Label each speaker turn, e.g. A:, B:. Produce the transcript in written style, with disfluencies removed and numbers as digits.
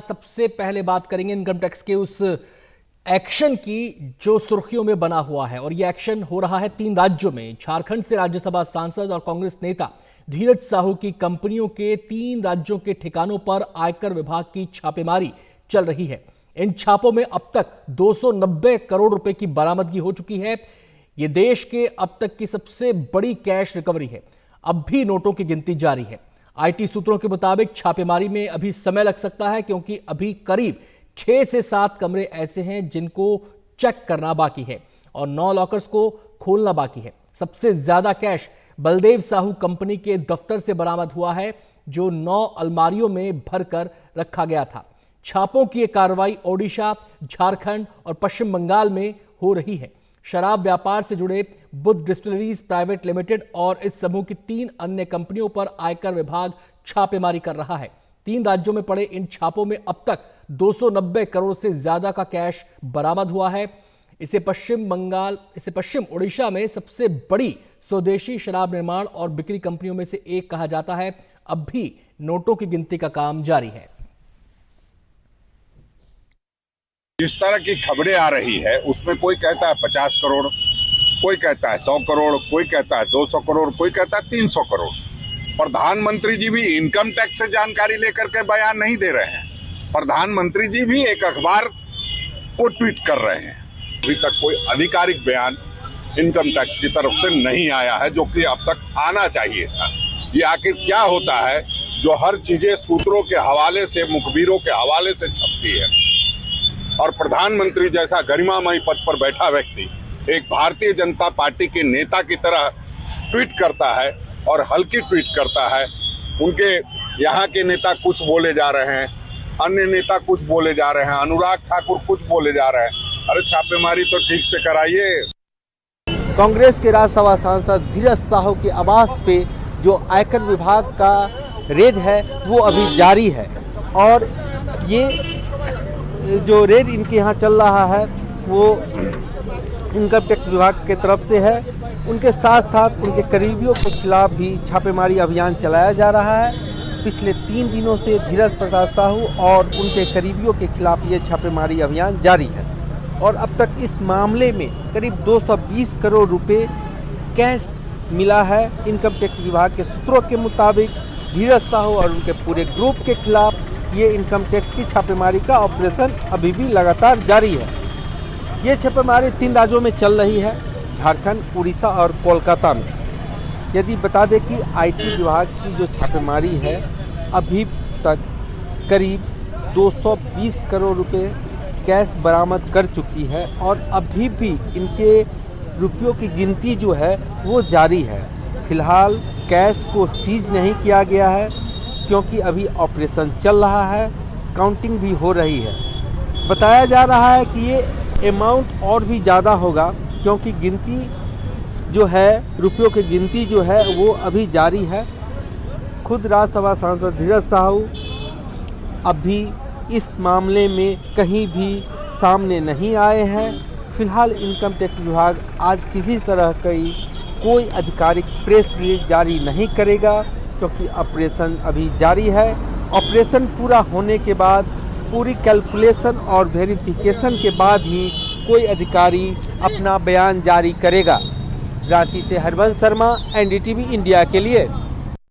A: सबसे पहले बात करेंगे इनकम टैक्स के उस एक्शन की जो सुर्खियों में बना हुआ है। और यह एक्शन हो रहा है 3 राज्यों में। झारखंड से राज्यसभा सांसद और कांग्रेस नेता धीरज साहू की कंपनियों के 3 राज्यों के ठिकानों पर आयकर विभाग की छापेमारी चल रही है। इन छापों में अब तक 290 करोड़ रुपए की बरामदगी हो चुकी है। यह देश के अब तक की सबसे बड़ी कैश रिकवरी है। अब भी नोटों की गिनती जारी है। आईटी सूत्रों के मुताबिक छापेमारी में अभी समय लग सकता है, क्योंकि अभी करीब 6 से 7 कमरे ऐसे हैं जिनको चेक करना बाकी है और 9 लॉकर्स को खोलना बाकी है। सबसे ज्यादा कैश बलदेव साहू कंपनी के दफ्तर से बरामद हुआ है, जो 9 अलमारियों में भरकर रखा गया था। छापों की यह कार्रवाई ओडिशा, झारखंड और पश्चिम बंगाल में हो रही है। शराब व्यापार से जुड़े बुद्ध डिस्टिलरीज प्राइवेट लिमिटेड और इस समूह की 3 अन्य कंपनियों पर आयकर विभाग छापेमारी कर रहा है। 3 राज्यों में पड़े इन छापों में अब तक 290 करोड़ से ज्यादा का कैश बरामद हुआ है। इसे पश्चिम ओडिशा में सबसे बड़ी स्वदेशी शराब निर्माण और बिक्री कंपनियों में से एक कहा जाता है। अब भी नोटों की गिनती का काम जारी है।
B: जिस तरह की खबरें आ रही है उसमें कोई कहता है 50 करोड़, कोई कहता है 100 करोड़, कोई कहता है 200 करोड़, कोई कहता है 300 करोड़। प्रधानमंत्री जी भी इनकम टैक्स से जानकारी लेकर के बयान नहीं दे रहे हैं। प्रधानमंत्री जी भी एक अखबार को ट्वीट कर रहे हैं। अभी तक कोई आधिकारिक बयान इनकम टैक्स की तरफ से नहीं आया है, जो कि अब तक आना चाहिए था। ये आखिर क्या होता है जो हर चीजें सूत्रों के हवाले से, मुखबिरों के हवाले से छपती है, और प्रधानमंत्री जैसा गरिमामयी पद पर बैठा व्यक्ति एक भारतीय जनता पार्टी के नेता की तरह ट्वीट करता है और हल्की ट्वीट करता है। उनके यहाँ के नेता कुछ बोले जा रहे हैं, अन्य नेता कुछ बोले जा रहे हैं, अनुराग ठाकुर कुछ बोले जा रहे हैं। अरे छापेमारी तो ठीक से कराइए।
C: कांग्रेस के राज्यसभा सांसद धीरज साहू के आवास पे जो आयकर विभाग का रेड है वो अभी जारी है। और ये जो रेड इनके यहाँ चल रहा है वो इनकम टैक्स विभाग के तरफ से है। उनके साथ साथ उनके करीबियों के खिलाफ भी छापेमारी अभियान चलाया जा रहा है। पिछले 3 दिनों से धीरज प्रसाद साहू और उनके करीबियों के खिलाफ ये छापेमारी अभियान जारी है। और अब तक इस मामले में करीब 220 करोड़ रुपए कैश मिला है। इनकम टैक्स विभाग के सूत्रों के मुताबिक धीरज साहू और उनके पूरे ग्रुप के खिलाफ ये इनकम टैक्स की छापेमारी का ऑपरेशन अभी भी लगातार जारी है। ये छापेमारी 3 राज्यों में चल रही है, झारखंड, उड़ीसा और कोलकाता में। यदि बता दें कि आईटी विभाग की जो छापेमारी है अभी तक करीब 220 करोड़ रुपए कैश बरामद कर चुकी है और अभी भी इनके रुपयों की गिनती जो है वो जारी है। फिलहाल कैश को सीज नहीं किया गया है, क्योंकि अभी ऑपरेशन चल रहा है, काउंटिंग भी हो रही है। बताया जा रहा है कि ये अमाउंट और भी ज़्यादा होगा, क्योंकि गिनती जो है, रुपयों की गिनती जो है वो अभी जारी है। खुद राज्यसभा सांसद धीरज साहू अभी इस मामले में कहीं भी सामने नहीं आए हैं। फिलहाल इनकम टैक्स विभाग आज किसी तरह की कोई आधिकारिक प्रेस रिलीज जारी नहीं करेगा, क्योंकि ऑपरेशन अभी जारी है। ऑपरेशन पूरा होने के बाद पूरी कैलकुलेशन और वेरिफिकेशन के बाद ही कोई अधिकारी अपना बयान जारी करेगा। रांची से हरवंश शर्मा, एनडीटीवी इंडिया के लिए।